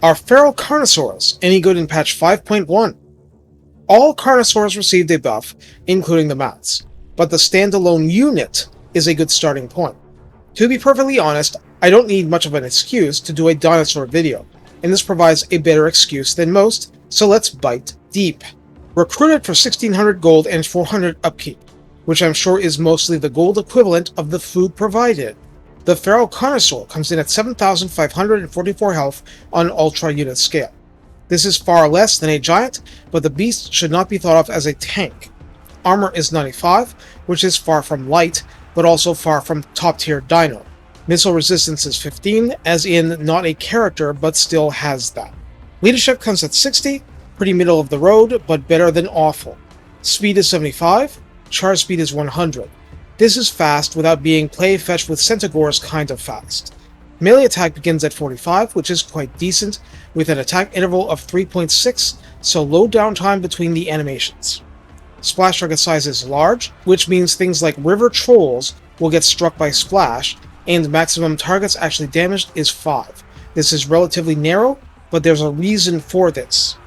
Are Feral Carnosaurs any good in patch 5.1? All Carnosaurs received a buff, including the mounts, but the standalone unit is a good starting point. To be perfectly honest, I don't need much of an excuse to do a dinosaur video, and this provides a better excuse than most, so let's bite deep. Recruited for 1600 gold and 400 upkeep, which I'm sure is mostly the gold equivalent of the food provided. The Feral Carnosaur comes in at 7,544 health on Ultra unit scale. This is far less than a giant, but the beast should not be thought of as a tank. Armor is 95, which is far from light, but also far from top tier dino. Missile resistance is 15, as in not a character, but still has that. Leadership comes at 60, pretty middle of the road, but better than awful. Speed is 75, charge speed is 100. This is fast without being play fetch with Centaurs kind of fast. Melee attack begins at 45, which is quite decent, with an attack interval of 3.6, so low downtime between the animations. Splash target size is large, which means things like river trolls will get struck by splash, and maximum targets actually damaged is 5. This is relatively narrow, but there's a reason for this.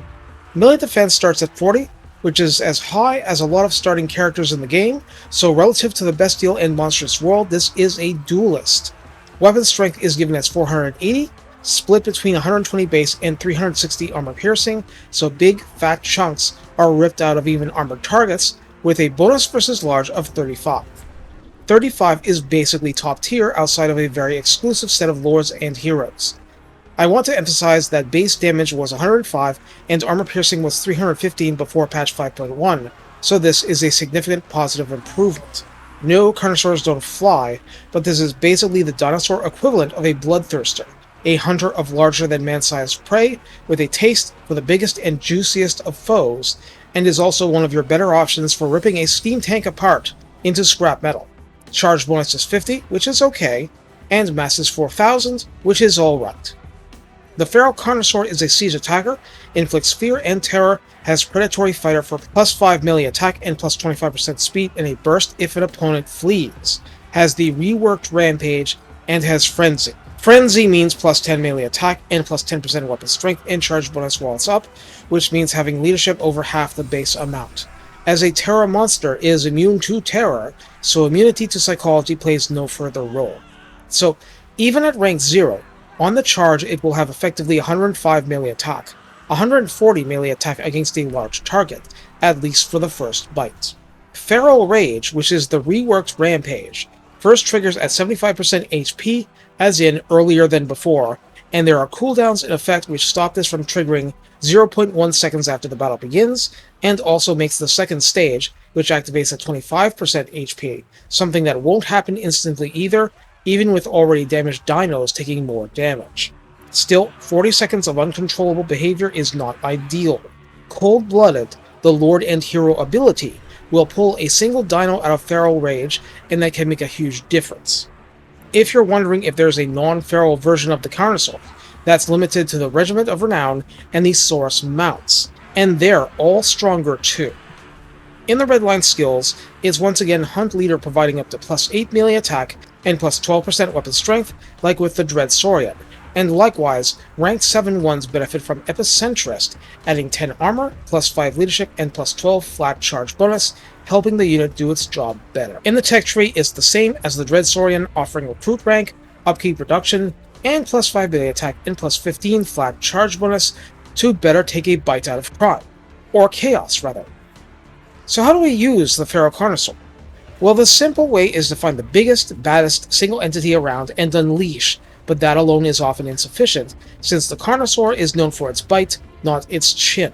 Melee defense starts at 40, which is as high as a lot of starting characters in the game, so relative to the bestial and monstrous world, this is a duelist. Weapon strength is given as 480, split between 120 base and 360 armor piercing, so big, fat chunks are ripped out of even armored targets, with a bonus versus large of 35. 35 is basically top tier outside of a very exclusive set of lords and heroes. I want to emphasize that base damage was 105 and armor piercing was 315 before patch 5.1, so this is a significant positive improvement. No, Carnosaurs don't fly, but this is basically the dinosaur equivalent of a bloodthirster, a hunter of larger than man-sized prey with a taste for the biggest and juiciest of foes, and is also one of your better options for ripping a steam tank apart into scrap metal. Charge bonus is 50, which is okay, and mass is 4,000, which is alright. The Feral Carnosaur is a siege attacker, inflicts fear and terror, has predatory fighter for plus 5 melee attack and plus 25% speed in a burst if an opponent flees, has the reworked rampage, and has frenzy. Frenzy means plus 10 melee attack and plus 10% weapon strength and charge bonus while it's up, which means having leadership over half the base amount. As a terror monster is immune to terror, so immunity to psychology plays no further role. So, even at rank 0, on the charge it will have effectively 105 melee attack, 140 melee attack against a large target, at least for the first bite. Feral Rage, which is the reworked rampage, first triggers at 75% HP, as in earlier than before, and there are cooldowns in effect which stop this from triggering 0.1 seconds after the battle begins, and also makes the second stage, which activates at 25% HP, something that won't happen instantly either, even with already damaged dinos taking more damage. Still, 40 seconds of uncontrollable behavior is not ideal. Cold-blooded, the Lord and Hero ability, will pull a single dino out of Feral Rage, and that can make a huge difference. If you're wondering if there's a non-feral version of the Carnosaur, that's limited to the Regiment of Renown and the Saurus mounts, and they're all stronger too. In the Redline skills, is once again Hunt Leader providing up to plus 8 melee attack and plus 12% weapon strength, like with the Dread Saurian, and likewise, ranked 7 ones benefit from Epicentrist, adding 10 armor, plus 5 leadership, and plus 12 flat charge bonus, helping the unit do its job better. In the tech tree, it's the same as the Dread Saurian, offering recruit rank, upkeep reduction, and plus 5 melee attack and plus 15 flat charge bonus to better take a bite out of crime. Or chaos, rather. So how do we use the Feral Carnosaur? Well, the simple way is to find the biggest, baddest single entity around and unleash, but that alone is often insufficient, since the Carnosaur is known for its bite, not its chin.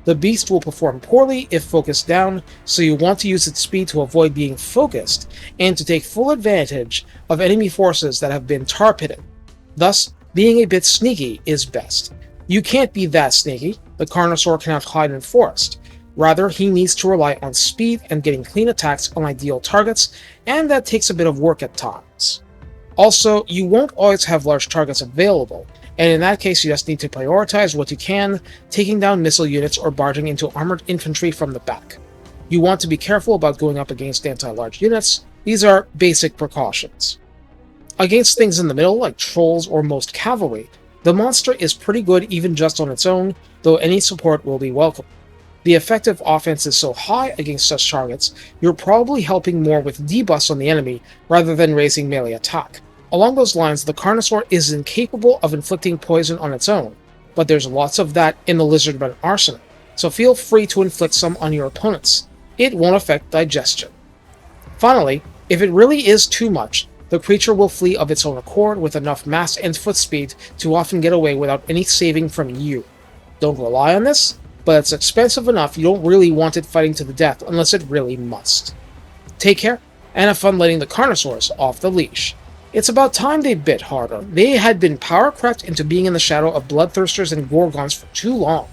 The beast will perform poorly if focused down, so you want to use its speed to avoid being focused, and to take full advantage of enemy forces that have been tar-pitted. Thus, being a bit sneaky is best. You can't be that sneaky, the Carnosaur cannot hide in forest. Rather, he needs to rely on speed and getting clean attacks on ideal targets, and that takes a bit of work at times. Also, you won't always have large targets available, and in that case you just need to prioritize what you can, taking down missile units or barging into armored infantry from the back. You want to be careful about going up against anti-large units. These are basic precautions. Against things in the middle, like trolls or most cavalry, The monster is pretty good even just on its own, though any support will be welcome. The effective offense is so high against such targets, you're probably helping more with debuffs on the enemy rather than raising melee attack. Along those lines, the Carnosaur is incapable of inflicting poison on its own, but there's lots of that in the Lizardmen arsenal, so feel free to inflict some on your opponents. It won't affect digestion. Finally, if it really is too much, the creature will flee of its own accord with enough mass and foot speed to often get away without any saving from you. Don't rely on this, but it's expensive enough you don't really want it fighting to the death unless it really must. Take care, and have fun letting the Carnosaurs off the leash. It's about time they bit harder. They had been power crept into being in the shadow of bloodthirsters and gorgons for too long.